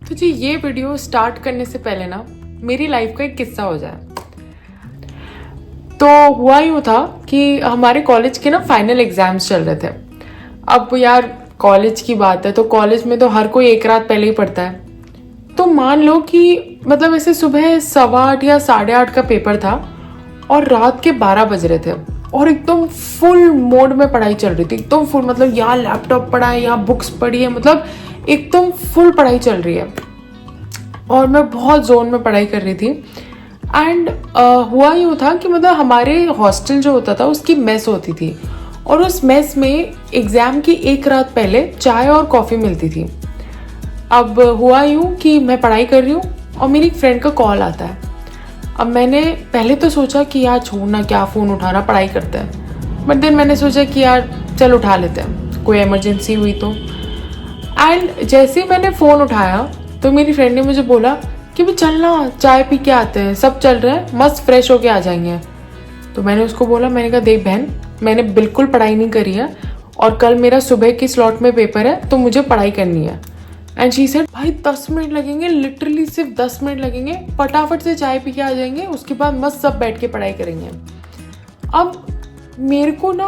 तो जी ये video start करने से पहले ना मेरी लाइफ का एक किस्सा हो जाए। तो हुआ यूँ था कि हमारे कॉलेज के ना फाइनल एग्जाम्स चल रहे थे। अब यार कॉलेज की बात है तो कॉलेज में तो हर कोई एक रात पहले ही पढ़ता है। तो मान लो कि मतलब ऐसे सुबह 8:15 या 8:30 का पेपर था और रात के 12 बज रहे थे और एकदम फुल मोड में पढ़ाई चल रही थी। एकदम फुल, मतलब यहाँ लैपटॉप पढ़ा है, यहाँ बुक्स पढ़ी है, मतलब एकदम फुल पढ़ाई चल रही है और मैं बहुत जोन में पढ़ाई कर रही थी। एंड हुआ यूँ था कि मतलब हमारे हॉस्टल जो होता था उसकी मेस होती थी और उस मेस में एग्ज़ाम की एक रात पहले चाय और कॉफ़ी मिलती थी। अब हुआ यूँ कि मैं पढ़ाई कर रही हूँ और मेरी एक फ्रेंड का कॉल आता है। अब मैंने पहले तो सोचा कि यार छोड़ना, क्या फ़ोन उठाना, पढ़ाई करते हैं। बट देन मैंने सोचा कि यार चल उठा लेते हैं, कोई इमरजेंसी हुई तो। एंड जैसे ही मैंने फ़ोन उठाया तो मेरी फ्रेंड ने मुझे बोला कि भाई चलना चाय पी के आते हैं, सब चल रहे हैं, मस्त फ्रेश होके आ जाएंगे। तो मैंने उसको बोला, मैंने कहा देख बहन, मैंने बिल्कुल पढ़ाई नहीं करी है और कल मेरा सुबह की स्लॉट में पेपर है तो मुझे पढ़ाई करनी है। एंड शी सेड भाई 10 मिनट लगेंगे, लिटरली सिर्फ 10 मिनट लगेंगे, फटाफट से चाय पी के आ जाएंगे, उसके बाद मस्त सब बैठ के पढ़ाई करेंगे। अब मेरे को ना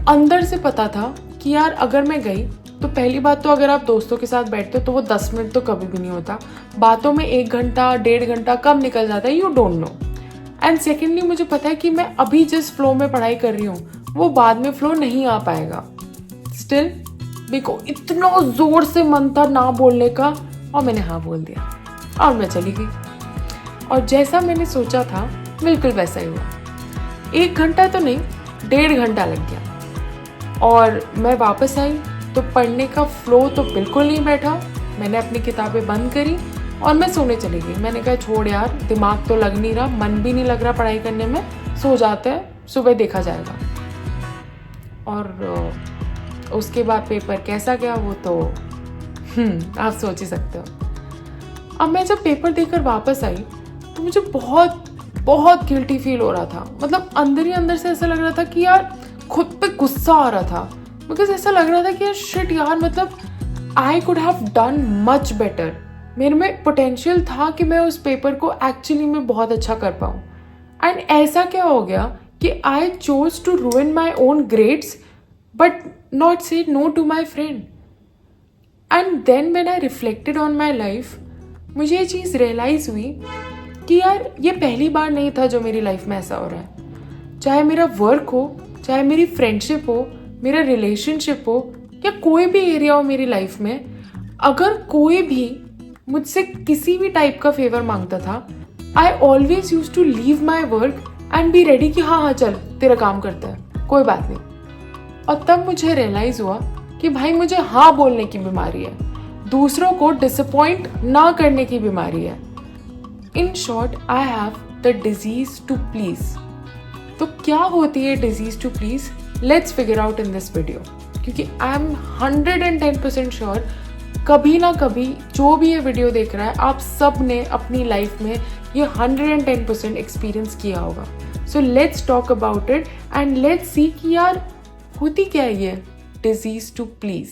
अंदर से पता था कि यार अगर मैं गई तो पहली बात तो अगर आप दोस्तों के साथ बैठते हो तो वो 10 मिनट तो कभी भी नहीं होता, बातों में 1 घंटा 1.5 घंटा कब निकल जाता है you don't know. And secondly मुझे पता है कि मैं अभी जिस फ्लो में पढ़ाई कर रही हूँ वो बाद में फ्लो नहीं आ पाएगा। स्टिल मेरे को इतना जोर से मन था ना बोलने का और मैंने हाँ बोल दिया और मैं चली गई। और जैसा मैंने सोचा था बिल्कुल वैसा ही हुआ। 1 घंटा तो नहीं, 1.5 घंटा लग गया और मैं वापस आई तो पढ़ने का फ्लो तो बिल्कुल नहीं बैठा। मैंने अपनी किताबें बंद करी और मैं सोने चली गई। मैंने कहा छोड़ यार, दिमाग तो लग नहीं रहा, मन भी नहीं लग रहा पढ़ाई करने में, सो जाते हैं, सुबह देखा जाएगा। और उसके बाद पेपर कैसा गया वो तो आप सोच ही सकते हो। अब मैं जब पेपर देकर वापस आई तो मुझे बहुत बहुत गिल्टी फील हो रहा था। मतलब अंदर ही अंदर से ऐसा लग रहा था कि यार खुद पे गुस्सा आ रहा था, बिकॉज ऐसा लग रहा था कि यार शिट यार, मतलब I could have done much better. मेरे में पोटेंशियल था कि मैं उस पेपर को एक्चुअली में बहुत अच्छा कर पाऊँ। एंड ऐसा क्या हो गया कि I chose to ruin my own grades but not say no to my friend. And then when I reflected on my life, मुझे ये चीज़ रियलाइज़ हुई कि यार ये पहली बार नहीं था जो मेरी लाइफ में ऐसा हो रहा है। चाहे मेरा वर्क हो, चाहे मेरी फ्रेंडशिप हो, मेरा रिलेशनशिप हो या कोई भी एरिया हो मेरी लाइफ में, अगर कोई भी मुझसे किसी भी टाइप का फेवर मांगता था, I always use to leave my work and be ready कि हाँ हाँ चल तेरा काम करता है, कोई बात नहीं। और तब मुझे रियलाइज हुआ कि भाई मुझे हाँ बोलने की बीमारी है, दूसरों को डिसअपॉइंट ना करने की बीमारी है। In short I have the disease to please. तो क्या होती है disease to please, let's figure out in this video, क्योंकि आई एम 110% श्योर कभी ना कभी जो भी ये वीडियो देख रहा है आप सब ने अपनी लाइफ में ये 110% एक्सपीरियंस किया होगा। So let's talk about it and let's see कि यार होती क्या है ये disease to please.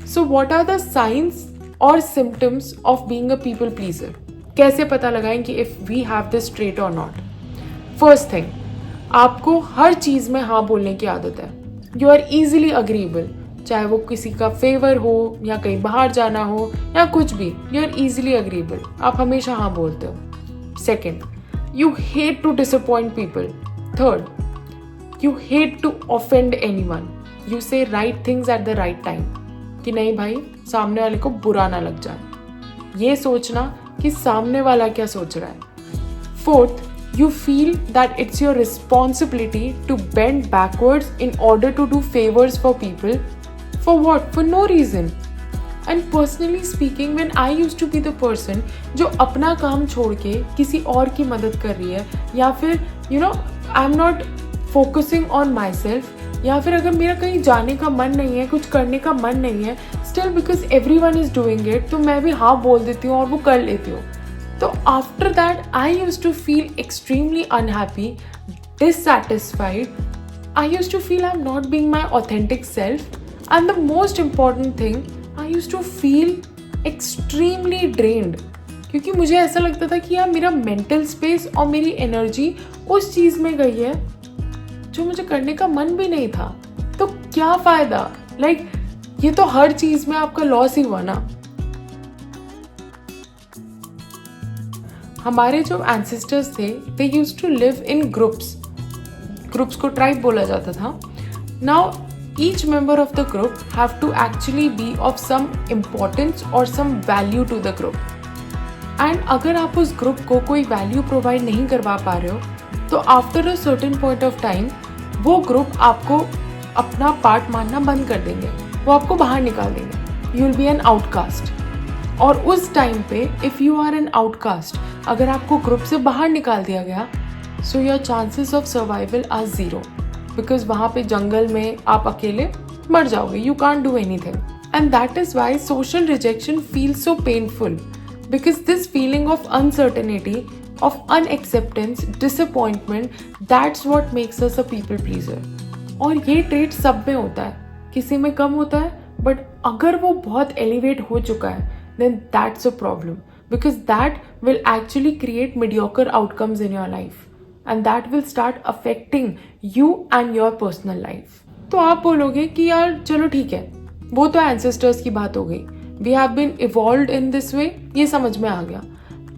So what are the science और symptoms of being a people pleaser? कैसे पता लगाएं कि if we have this trait और नॉट? फर्स्ट थिंग, आपको हर चीज़ में हाँ बोलने की आदत है। यू आर ईजिली अग्रीबल, चाहे वो किसी का फेवर हो या कहीं बाहर जाना हो या कुछ भी, यू आर ईजिली अग्रीबल, आप हमेशा हाँ बोलते हो। Second, you hate to disappoint people. Third, you hate to offend anyone. You say right things at the right time, कि नहीं भाई सामने वाले को बुरा ना लग जाए, ये सोचना कि सामने वाला क्या सोच रहा है। Fourth, you feel that it's your responsibility to bend backwards in order to do favors for people. For what? For no reason. And personally speaking, when I used to be the person जो अपना काम छोड़ के किसी और की मदद कर रही है, या फिर I'm not focusing on myself, या फिर अगर मेरा कहीं जाने का मन नहीं है, कुछ करने का मन नहीं है, still because everyone is doing it, तो मैं भी हाँ बोल देती हूँ और वो कर लेती हूँ। तो after that I use to feel extremely unhappy dissatisfied. I used to feel I'm not being my authentic self. And the most important thing, I used to feel extremely drained. क्योंकि मुझे ऐसा लगता था कि यार मेरा मेंटल स्पेस और मेरी एनर्जी उस चीज़ में गई है जो मुझे करने का मन भी नहीं था. तो क्या फ़ायदा? ये तो हर चीज़ में आपका लॉस ही हुआ ना. हमारे जो एंसेस्टर्स थे, they used to live in groups को ट्राइब बोला जाता था. Now each member of the group have to actually be of some importance or some value to the group. And अगर आप उस ग्रुप को कोई वैल्यू प्रोवाइड नहीं करवा पा रहे हो तो after a certain point of time वो ग्रुप आपको अपना पार्ट मानना बंद कर देंगे, वो आपको बाहर निकाल देंगे. You will be an outcast. और उस टाइम पे if you are an outcast, अगर आपको ग्रुप से बाहर निकाल दिया गया, so your chances of survival are zero. Because वहाँ पे जंगल में आप अकेले मर जाओगे. You can't do anything. And that is why social rejection feels so painful. Because this feeling of uncertainty, of unacceptance, disappointment, that's what makes us a people pleaser. और ये ट्रेट सब में होता है, किसी में कम होता है, बट अगर वो बहुत एलिवेट हो चुका है then that's a problem. Because that will actually create mediocre outcomes in your life. And that will start affecting you and your personal life. तो आप बोलोगे कि यार चलो ठीक है, वो तो ancestors की बात हो गई, we have been evolved in this way, ये समझ में आ गया.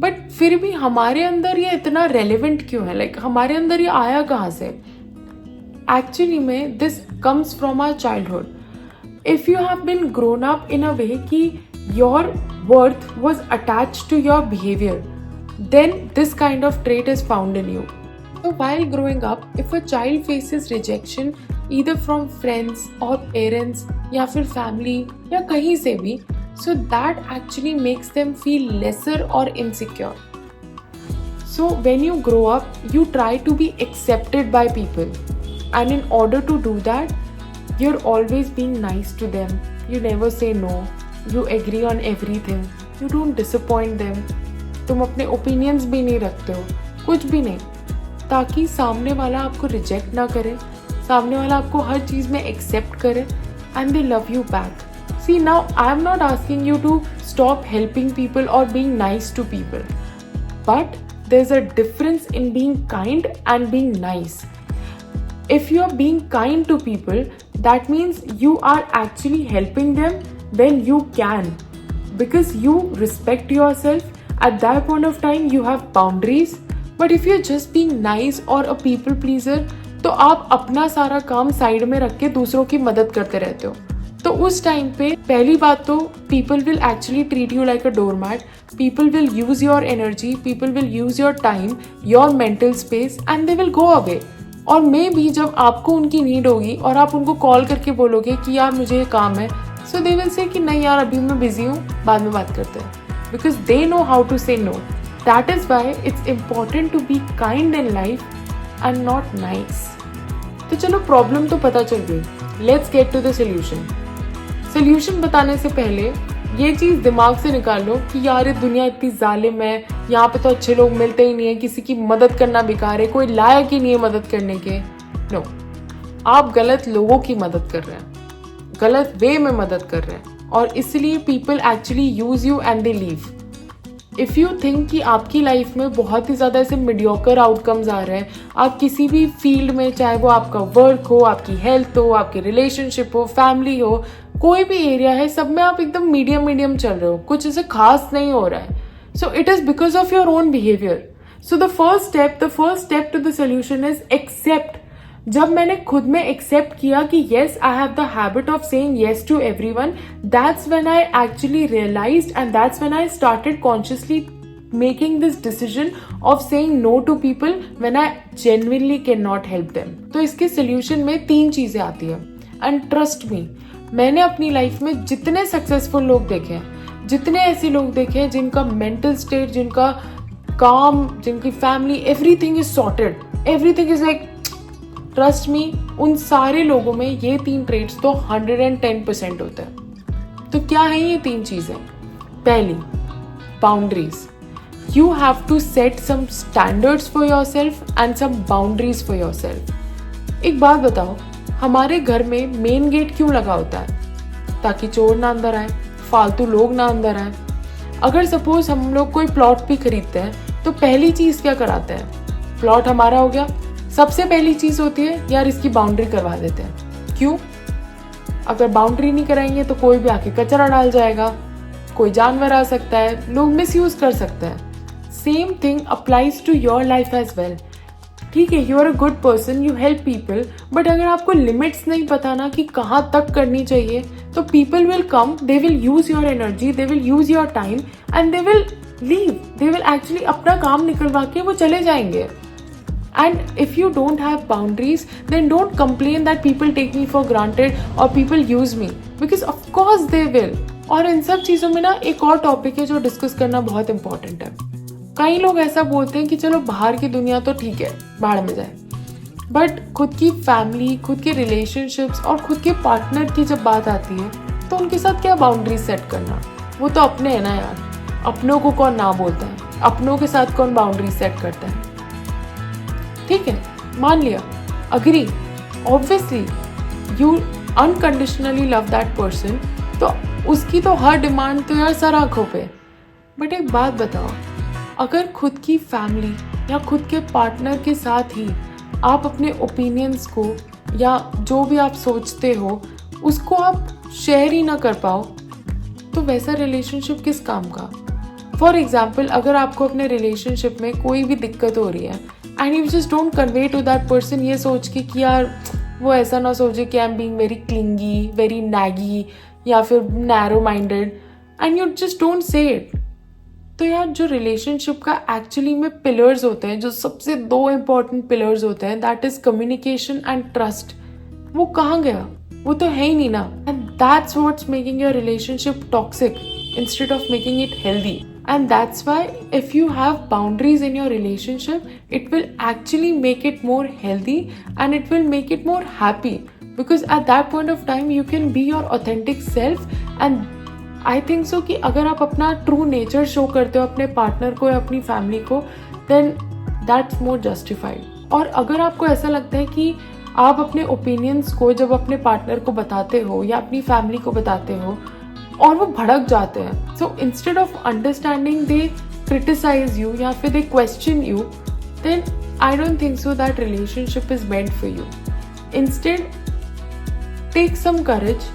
बट फिर भी हमारे अंदर ये इतना relevant क्यों है? हमारे अंदर ये आया कहाँ से? Actually में this comes from our childhood. If you have been grown up in a way कि your worth was attached to your behavior, then this kind of trait is found in you. So while growing up, if a child faces rejection either from friends or parents या फिर family या कहीं से भी, so that actually makes them feel lesser or insecure. So when you grow up, you try to be accepted by people, and in order to do that, you're always being nice to them. You never say no. You agree on everything. You don't disappoint them. तुम अपने opinions भी नहीं रखते हो, कुछ भी नहीं, ताकि सामने वाला आपको रिजेक्ट ना करे, सामने वाला आपको हर चीज़ में एक्सेप्ट करे, and they love you back. See now I am not asking you to stop helping people और being nice to people, but there is a difference in being kind and being nice. If you are being kind to people, that means you are actually helping them when you can, because you respect your self. At that point of time you have boundaries. But if you just being nice और अ people pleaser, तो आप अपना सारा काम side में रख के दूसरों की मदद करते रहते हो. तो उस टाइम पे पहली बात तो people will actually treat you like a doormat. People will use your energy, people will use your time, your mental space, and they will go away. और मे बी जब आपको उनकी नीड होगी और आप उनको कॉल करके बोलोगे कि यार मुझे ये काम है, सो दे विल से कि नहीं यार अभी मैं बिजी हूँ, बाद में बात करते हैं. Because they know how to say no. That is why it's important to be kind in life and not nice. तो चलो प्रॉब्लम तो पता चल गई. Let's get to the solution. Solution बताने से पहले ये चीज़ दिमाग से निकाल लो कि यार ये दुनिया इतनी जालिम है, यहाँ पे तो अच्छे लोग मिलते ही नहीं है, किसी की मदद करना बेकार है, कोई लायक ही नहीं है मदद करने के. नो, आप गलत लोगों की मदद कर रहे हैं, गलत वे में मदद कर रहे हैं, और इसलिए people actually use you and they leave. If you think कि आपकी लाइफ में बहुत ही ज़्यादा ऐसे मीडियोकर आउटकम्स आ रहे हैं, आप किसी भी फील्ड में, चाहे वो आपका वर्क हो, आपकी हेल्थ हो, आपकी रिलेशनशिप हो, फैमिली हो, कोई भी एरिया है, सब में आप एकदम मीडियम चल रहे हो, कुछ ऐसे खास नहीं हो रहा है, so it is because of your own behaviour. So the first step to the solution is accept. जब मैंने खुद में एक्सेप्ट किया कि yes I have the habit of saying yes to everyone, that's when I actually realised and that's when I started consciously making this decision of saying no to people when I genuinely can not help them. तो इसके solution में 3 चीजें आती है. And trust me, मैंने अपनी life में जितने सक्सेसफुल लोग देखे हैं, जितने ऐसे लोग देखे हैं जिनका मेंटल स्टेट, जिनका काम, जिनकी family, everything is sorted, everything is like, trust me, उन सारे लोगों में ये 3 ट्रेट्स तो 110% होते हैं. तो क्या है ये 3 चीजें? पहली, boundaries. you have to set some standards for yourself and some boundaries for yourself. एक बात बताओ, हमारे घर में मेन गेट क्यों लगा होता है? ताकि चोर ना अंदर आए, फालतू लोग ना अंदर आए. अगर सपोज हम लोग कोई प्लॉट भी खरीदते हैं तो पहली चीज क्या कराते हैं? प्लॉट हमारा हो गया, सबसे पहली चीज होती है यार इसकी बाउंड्री करवा देते हैं. क्यों? अगर बाउंड्री नहीं कराएंगे तो कोई भी आके कचरा डाल जाएगा, कोई जानवर आ सकता है, लोग मिसयूज कर सकते हैं. Same thing applies to your life as well. ठीक है, you are a good person, you help people, but अगर आपको लिमिट्स नहीं पता ना कि कहाँ तक करनी चाहिए, तो people will come, they will use your energy, they will use your time and they will leave. They will actually अपना काम निकलवा के वो चले जाएंगे. And if you don't have boundaries, then don't complain that people take me for granted or people use me, because of course they will. और इन सब चीज़ों में ना एक और टॉपिक है जो डिस्कस करना बहुत इंपॉर्टेंट है. कई लोग ऐसा बोलते हैं कि चलो बाहर की दुनिया तो ठीक है, भाड़ में जाए, बट खुद की फैमिली, खुद के रिलेशनशिप्स और खुद के पार्टनर की जब बात आती है तो उनके साथ क्या बाउंड्री सेट करना? वो तो अपने हैं ना यार. अपनों को कौन ना बोलता है? अपनों के साथ कौन बाउंड्री सेट करता है? ठीक है, मान लिया, agree, obviously you unconditionally love that person, तो उसकी तो हर डिमांड तो यार सर आंखों पे. बट एक बात बताओ, अगर खुद की फैमिली या खुद के पार्टनर के साथ ही आप अपने ओपिनियंस को या जो भी आप सोचते हो उसको आप शेयर ही ना कर पाओ, तो वैसा रिलेशनशिप किस काम का? फॉर एग्जाम्पल, अगर आपको अपने रिलेशनशिप में कोई भी दिक्कत हो रही है and you just don't convey to that person ये सोच के कि यार वो ऐसा ना सोचे कि I am being very clingy, very naggy या फिर narrow minded, and you just don't say it, तो यार जो रिलेशनशिप का एक्चुअली में पिलर्स होते हैं, जो सबसे दो इम्पॉर्टेंट पिलर्स होते हैं, that is communication and trust, वो कहाँ गया? वो तो है ही नहीं ना. And that's what's making your relationship toxic instead of making it healthy. And that's why if you have boundaries in your relationship, it will actually make it more healthy and it will make it more happy, because at that point of time you can be your authentic self. And I think so कि अगर आप अपना true nature show करते हो अपने partner को या अपनी family को, then that's more justified. और अगर आपको ऐसा लगता है कि आप अपने opinions को जब अपने partner को बताते हो या अपनी family को बताते हो और वो भड़क जाते हैं, so instead of understanding they criticise you या फिर they question you, then I don't think so that relationship is meant for you. Instead take some courage,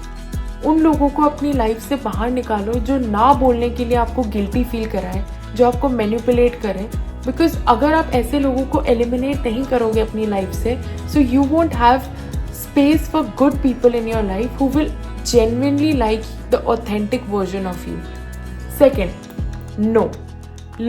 उन लोगों को अपनी लाइफ से बाहर निकालो जो ना बोलने के लिए आपको गिल्टी फील कराएं, जो आपको मैनिपुलेट करें, बिकॉज अगर आप ऐसे लोगों को एलिमिनेट नहीं करोगे अपनी लाइफ से, so you won't have space for good people in your life who will genuinely like the authentic version of you. Second, no.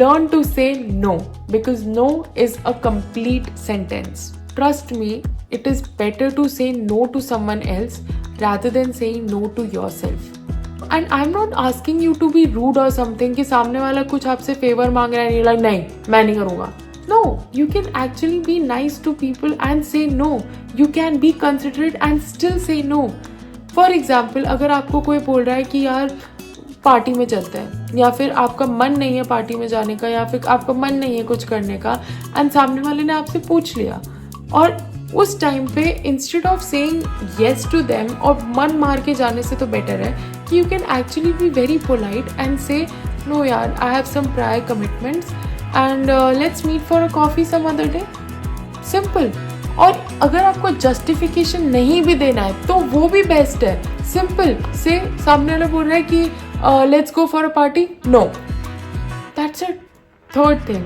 Learn to say no, because no is a complete sentence. Trust me, it is better to say no to someone else rather than saying no to yourself. And I'm not asking you to be rude or something कि सामने वाला कुछ आपसे favour मांग रहा है, नहीं like नहीं मैं नहीं करूँगा. No, you can actually be nice to people and say no. You can be considerate and still say no. For example, अगर आपको कोई बोल रहा है कि यार पार्टी में चलते हैं, या फिर आपका मन नहीं है पार्टी में जाने का, या फिर आपका मन नहीं है कुछ करने का, एंड सामने वाले ने आपसे पूछ लिया, और उस टाइम पे instead of saying yes to them और मन मार के जाने से तो बेटर है कि you can actually be very polite and say no यार, I have some prior commitments and let's meet for a coffee some other day. Simple. और अगर आपको जस्टिफिकेशन नहीं भी देना है तो वो भी बेस्ट है. सिंपल से सामने वाला बोल रहा है कि let's go for a party, no, that's it. Third thing,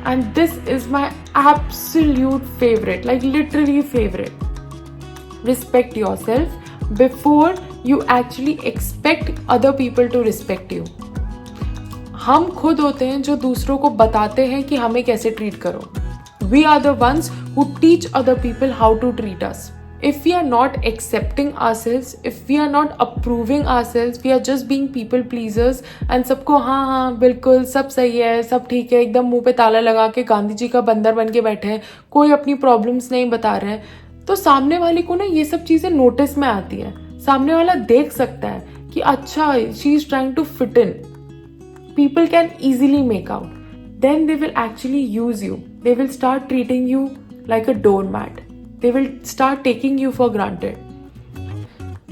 and this is my absolute favourite, like literally favourite, respect your self before you actually expect other people to respect you. हम खुद होते हैं जो दूसरों को बताते हैं कि हमें कैसे ट्रीट करो. We are the ones who teach other people how to treat us. If we are not accepting ourselves, if we are not approving ourselves, we are just being people pleasers and सबको हाँ हाँ बिल्कुल सब सही है, सब ठीक है, एकदम मुंह पे ताला लगा के गांधी जी का बंदर बन के बैठे हैं, कोई अपनी प्रॉब्लम्स नहीं बता रहे हैं, तो सामने वाले को ना ये सब चीज़ें नोटिस में आती है. सामने वाला देख सकता है कि अच्छा she is trying to fit in. People can easily make out. then they will actually use you. They will start treating you like a doormat. They will start taking you for granted.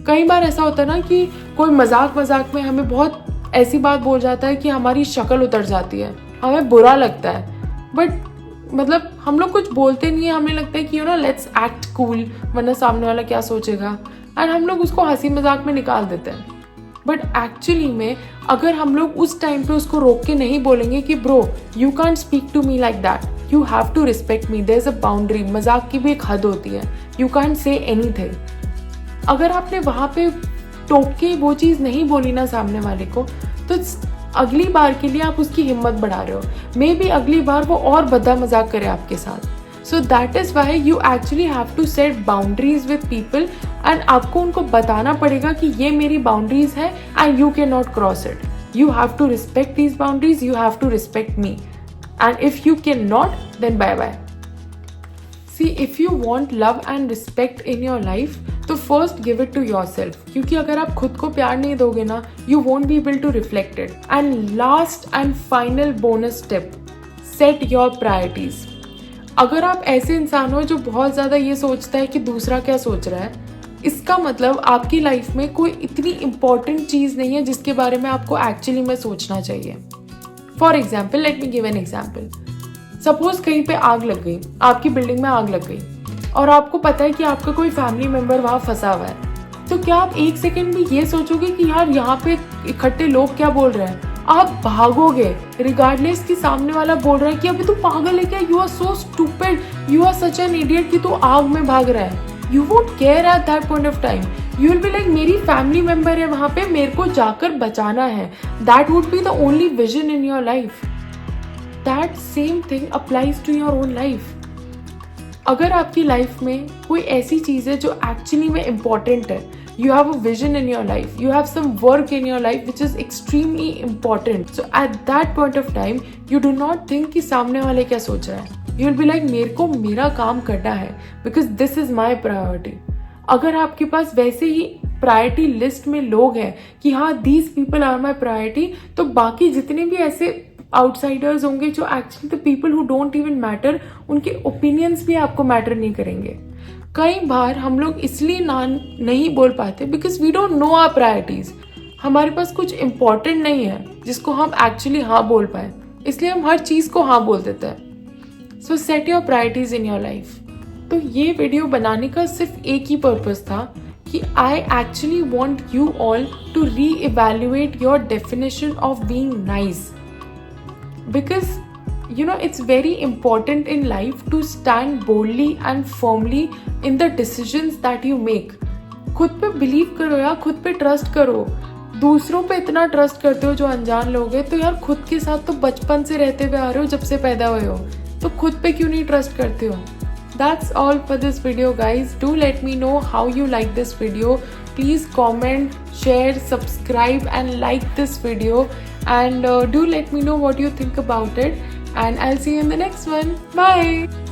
कई बार ऐसा होता है ना कि कोई मजाक में हमें बहुत ऐसी बात बोल जाता है कि हमारी शक्ल उतर जाती है, हमें बुरा लगता है, बट मतलब हम लोग कुछ बोलते नहीं है, हमें लगता है कि लेट्स एक्ट कूल, वरना सामने वाला क्या सोचेगा, एंड हम लोग उसको हंसी मजाक में निकाल देते हैं. बट एक्चुअली में अगर हम लोग उस टाइम पे उसको रोक के नहीं बोलेंगे कि bro you can't speak to me like that, you have to respect me, there is a boundary, मजाक की भी एक हद होती है, यू कांट से एनीथिंग. अगर आपने वहाँ पे टोक के वो चीज़ नहीं बोली ना सामने वाले को, तो अगली बार के लिए आप उसकी हिम्मत बढ़ा रहे हो. मे बी अगली बार वो और भद्दा मजाक करे आपके साथ. So that is why you actually have to set boundaries with people, and आपको उनको बताना पड़ेगा कि ये मेरी बाउंड्रीज है and you can not cross it. You have to respect these boundaries, you have to respect me, and if you can not then bye bye. See if you want love and respect in your life, तो first give it to your self, क्योंकि अगर आप खुद को प्यार नहीं दोगे ना, you won't be able to reflect it. And last and final bonus tip, set your priorities. अगर आप ऐसे इंसान हो जो बहुत ज़्यादा ये सोचता है कि दूसरा क्या सोच रहा है, इसका मतलब आपकी लाइफ में कोई इतनी इंपॉर्टेंट चीज़ नहीं है जिसके बारे में आपको एक्चुअली में सोचना चाहिए. For example, let me give an example. Suppose कहीं पे आग लग गई, आपकी बिल्डिंग में आग लग गई, और आपको पता है कि आपका कोई फैमिली मेंबर वहाँ फंसा हुआ है, तो क्या आप एक सेकंड भी ये सोचोगे कि यार यहाँ पे इकट्ठे लोग क्या बोल रहे हैं? आप भागोगे रिगार्डलेस कि सामने वाला बोल रहा है कि अभी तू पागल है क्या, you are so stupid, you are such an idiot कि तू आग में भाग रहा है. You won't care at that point of time. You will be like मेरी फैमिली मेंबर है वहाँ पे, मेरे को जाकर बचाना है. That would be the only vision in your life. That same thing applies to your own life. अगर आपकी लाइफ में कोई ऐसी चीज़ है जो एक्चुअली में इम्पॉर्टेंट है, you have a vision in your life, you have some work in your life which is extremely important, so at that point of time you do not think कि सामने वाले क्या सोच रहा है. You will be like मेरे को मेरा काम करना है because this is my priority. अगर आपके पास वैसे ही प्रायोरिटी लिस्ट में लोग हैं कि हाँ these people are my priority, तो बाकी जितने भी ऐसे आउटसाइडर्स होंगे जो actually the people who don't even matter, उनके ओपिनियंस भी आपको मैटर नहीं करेंगे. कई बार हम लोग इसलिए नहीं बोल पाते because we don't know our priorities. हमारे पास कुछ इम्पोर्टेंट नहीं है जिसको हम एक्चुअली हाँ बोल पाए, इसलिए हम हर चीज़ को हाँ बोल देते हैं. सो set your priorities in your life. तो ये वीडियो बनाने का सिर्फ एक ही पर्पस था कि I actually want you all to reevaluate your definition of being nice, because it's very important in life to stand boldly and firmly in the decisions that you make. खुद पे believe करो यार, खुद पे trust करो. दूसरों पे इतना ट्रस्ट करते हो जो अनजान लोग हैं, तो यार खुद के साथ तो बचपन से रहते हुए आ रहे हो, जब से पैदा हुए हो, तो खुद पे क्यों नहीं ट्रस्ट करते हो. That's all for this video guys. Do let me know how you like this video. Please comment, share, subscribe and like this video, and do let me know what you think about it. And I'll see you in the next one. Bye.